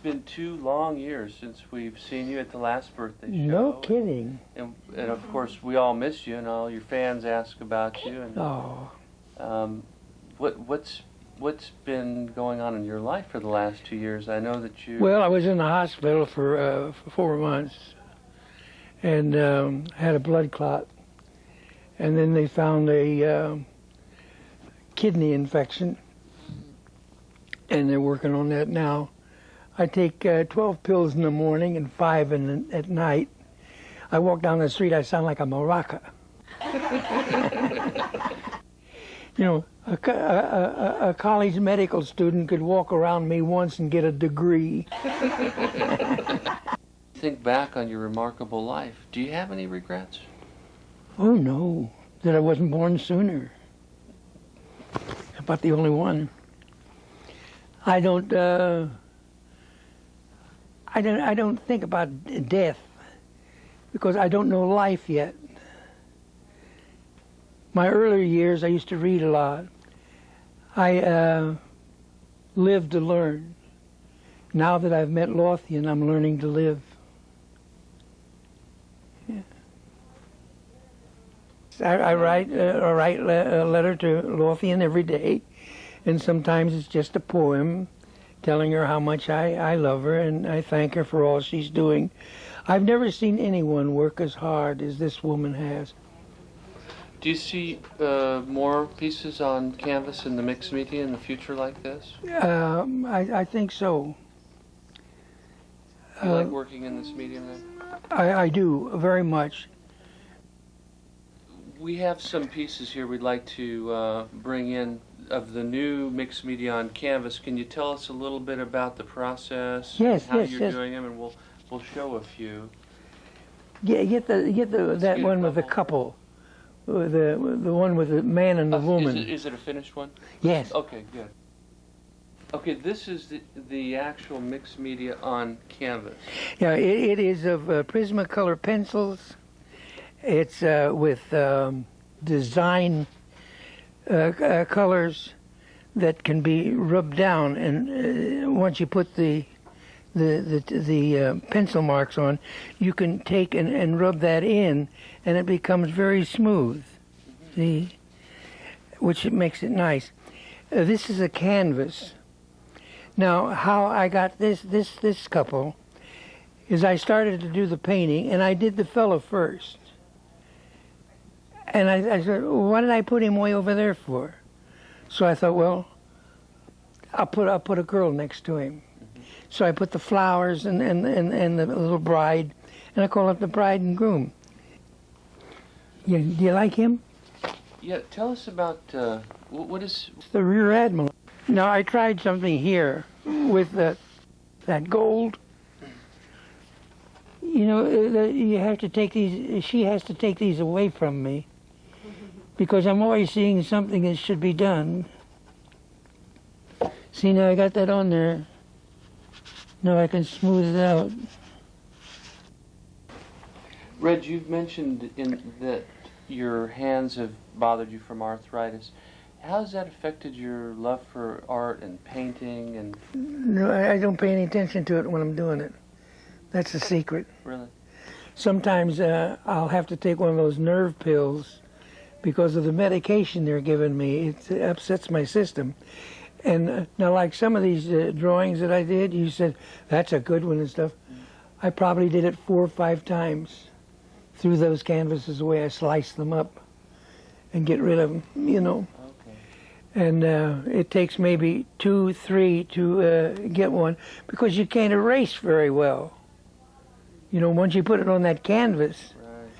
been 2 long years since we've seen you at the last birthday show. No kidding. And of course, we all miss you, and all your fans ask about you. And what's been going on in your life for the last 2 years? I know that you. Well, I was in the hospital for 4 months, and had a blood clot, and then they found a kidney infection, and they're working on that now. I take 12 pills in the morning and 5 at night. I walk down the street, I sound like a maraca. You know, a college medical student could walk around me once and get a degree. Think back on your remarkable life. Do you have any regrets? Oh no, that I wasn't born sooner. About the only one. I don't think about death because I don't know life yet. My earlier years, I used to read a lot. I lived to learn. Now that I've met Lothian, I'm learning to live. Yeah. I write a letter to Lothian every day, and sometimes it's just a poem telling her how much I love her and I thank her for all she's doing. I've never seen anyone work as hard as this woman has. Do you see more pieces on canvas in the mixed media in the future like this? I think so. You like working in this medium then? I do, very much. We have some pieces here we'd like to bring in of the new mixed media on canvas. Can you tell us a little bit about the process? Yes, how yes, you're yes. doing them, and we'll show a few. Get that one with the couple. The one with the man and the woman. Is it a finished one? Yes. Okay, good. Okay, this is the actual mixed media on canvas. Yeah, it is of Prismacolor pencils. It's with design colors that can be rubbed down, and once you put the pencil marks on, you can take and rub that in, and it becomes very smooth. See, which makes it nice. This is a canvas. Now, how I got this couple is I started to do the painting, and I did the fellow first. And I said, why did I put him way over there for? So I thought, well, I'll put a girl next to him. So I put the flowers and the little bride, and I call it the bride and groom. Do you like him? Yeah, tell us about what is the Rear Admiral. Now I tried something here with that gold. You know, you have to take these. She has to take these away from me because I'm always seeing something that should be done. See, now I got that on there. Now I can smooth it out. Red, you've mentioned that your hands have bothered you from arthritis. How has that affected your love for art and painting? And no, I don't pay any attention to it when I'm doing it. That's a secret. Really? Sometimes I'll have to take one of those nerve pills because of the medication they're giving me. It upsets my system. And now, like some of these drawings that I did, you said, that's a good one and stuff. I probably did it 4 or 5 times through those canvases, the way I slice them up and get rid of them, you know. Okay. And it takes maybe 2, 3 to get one because you can't erase very well. You know, once you put it on that canvas. Right.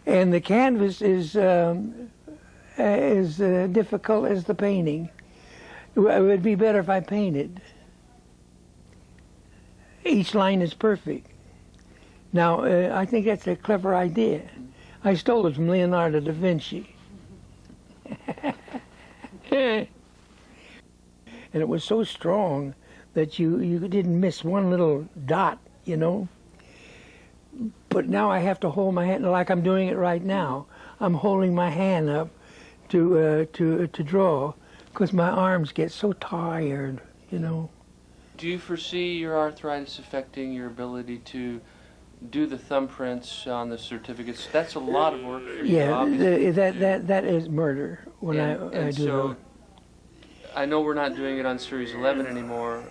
And the canvas is as difficult as the painting. It would be better if I painted. Each line is perfect. Now, I think that's a clever idea. I stole it from Leonardo da Vinci. And it was so strong that you didn't miss one little dot, you know. But now I have to hold my hand, like I'm doing it right now. I'm holding my hand up to draw, because my arms get so tired, you know. Do you foresee your arthritis affecting your ability to do the thumbprints on the certificates? That's a lot of work for you, Yeah, obviously. that is murder when I do so, them. I know we're not doing it on Series 11 anymore.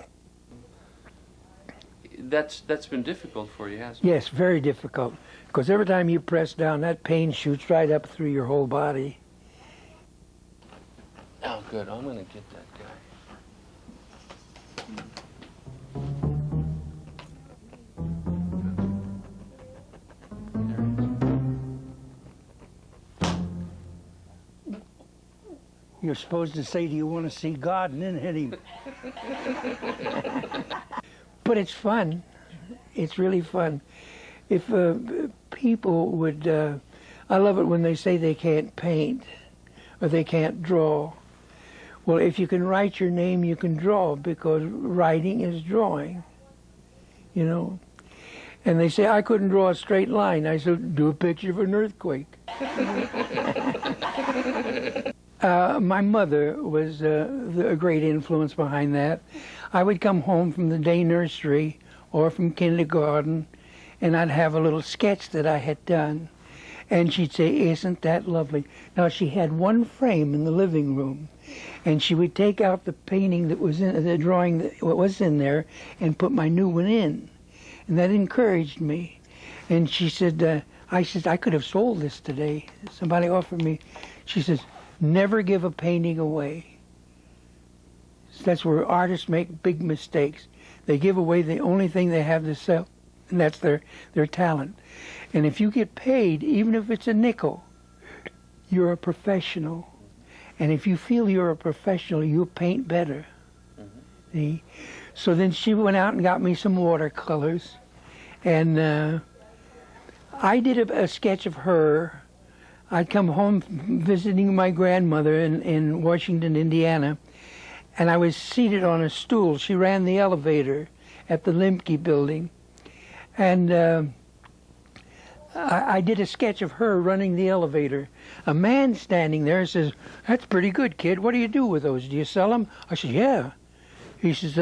That's been difficult for you, hasn't it? Yes, very difficult. Because every time you press down, that pain shoots right up through your whole body. Oh, good. I'm going to get that guy. You're supposed to say, do you want to see God, and then hit him. But it's fun. It's really fun. If people would, I love it when they say they can't paint or they can't draw. Well, if you can write your name, you can draw, because writing is drawing, you know. And they say, I couldn't draw a straight line. I said, do a picture of an earthquake. My mother was a great influence behind that. I would come home from the day nursery or from kindergarten, and I'd have a little sketch that I had done. And she'd say, isn't that lovely? Now, she had one frame in the living room, and she would take out the painting that was in the drawing that was in there and put my new one in. And that encouraged me. And she said, I said, I could have sold this today. Somebody offered me. She says, never give a painting away. That's where artists make big mistakes. They give away the only thing they have to sell, and that's their talent. And if you get paid, even if it's a nickel, you're a professional. And if you feel you're a professional, you'll paint better. See? So then she went out and got me some watercolors, and I did a sketch of her. I'd come home visiting my grandmother in Washington, Indiana, and I was seated on a stool. She ran the elevator at the Limke building, and I did a sketch of her running the elevator. A man standing there says, that's pretty good, kid. What do you do with those? Do you sell them? I said, yeah. He says,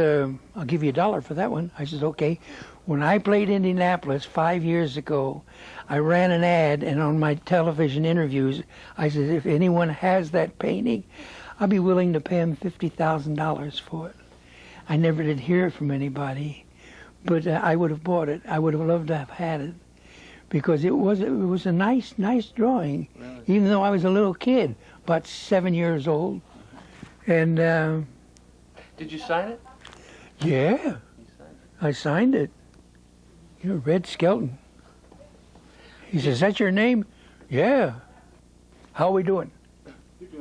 I'll give you $1 for that one. I said, okay. When I played Indianapolis 5 years ago, I ran an ad, and on my television interviews, I said, if anyone has that painting, I'll be willing to pay him $50,000 for it. I never did hear from anybody, but I would have bought it. I would have loved to have had it, because it was a nice drawing, really? Even though I was a little kid, about 7 years old. And did you sign it? Yeah, You signed it. I signed it. You're Red Skelton. He says, is that your name? Yeah. How are we doing?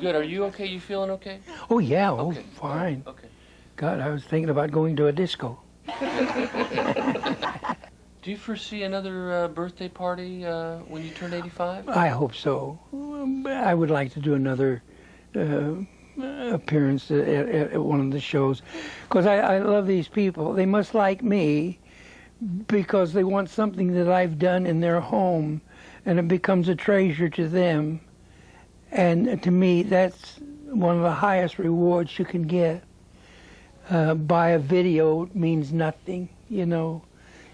Good. Are you okay? You feeling okay? Oh, yeah. Okay. Oh, fine. Okay. God, I was thinking about going to a disco. Do you foresee another birthday party when you turn 85? I hope so. I would like to do another appearance at one of the shows, because I love these people. They must like me because they want something that I've done in their home, and it becomes a treasure to them. And to me, that's one of the highest rewards you can get. Buy a video means nothing, you know.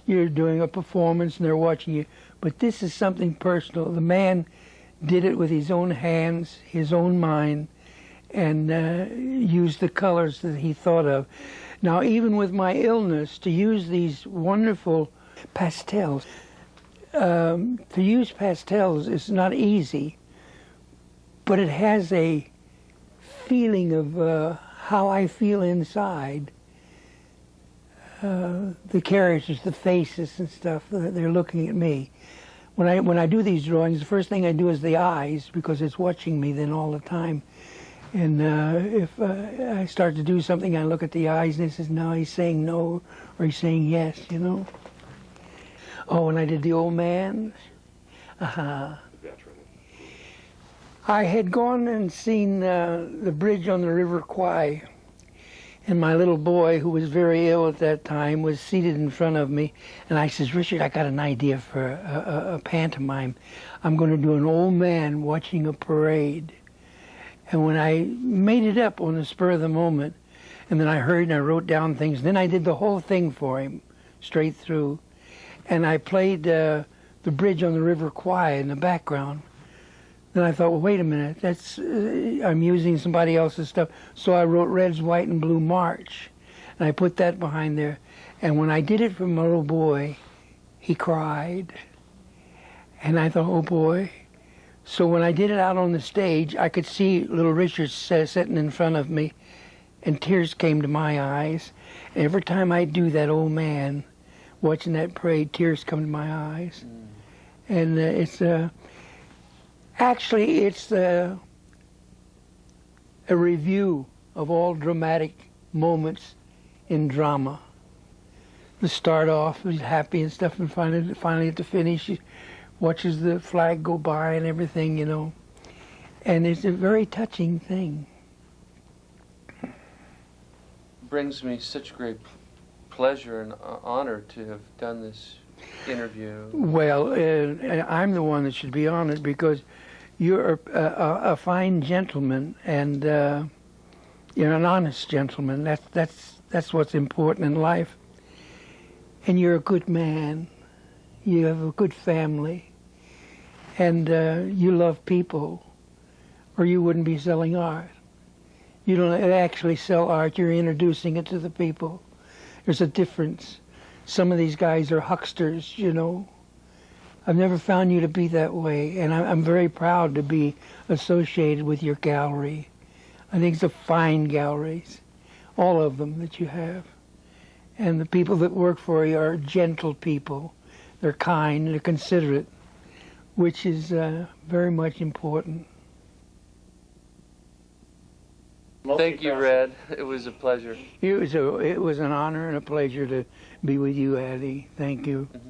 You're doing a performance and they're watching you. But this is something personal. The man did it with his own hands, his own mind, and used the colors that he thought of. Now, even with my illness, to use these wonderful pastels, to use pastels is not easy, but it has a feeling of how I feel inside. The characters, the faces and stuff, they're looking at me. When I do these drawings, the first thing I do is the eyes, because it's watching me then all the time. And if I start to do something, I look at the eyes and it says, no, he's saying no, or he's saying yes, you know. Oh, when I did the old man, I had gone and seen the bridge on the River Kwai, and my little boy, who was very ill at that time, was seated in front of me, and I says, Richard, I got an idea for a pantomime. I'm going to do an old man watching a parade. And when I made it up on the spur of the moment, And then I heard and I wrote down things. Then I did the whole thing for him, straight through. And I played the bridge on the River Kwai in the background. Then I thought, well, wait a minute, that's I'm using somebody else's stuff. So I wrote Red's White and Blue March, and I put that behind there. And when I did it for my little boy, he cried. And I thought, oh boy. So when I did it out on the stage, I could see little Richard sitting in front of me, and tears came to my eyes. And every time I do that, old man, watching that parade, tears come to my eyes. And it's actually a review of all dramatic moments in drama. The start off is happy and stuff, and finally at the finish, he watches the flag go by and everything, you know. And it's a very touching thing. Brings me such great pleasure and honor to have done this interview. Well, I'm the one that should be honored because you're a fine gentleman, and you're an honest gentleman. That's what's important in life. And you're a good man. You have a good family, and you love people, or you wouldn't be selling art. You don't actually sell art, you're introducing it to the people. There's a difference. Some of these guys are hucksters, you know. I've never found you to be that way, and I'm very proud to be associated with your gallery. I think it's a fine galleries, all of them that you have. And the people that work for you are gentle people. They're kind, they're considerate, which is very much important. Thank you, Red. It was a pleasure. It was an honor and a pleasure to be with you, Addi. Thank you. Mm-hmm.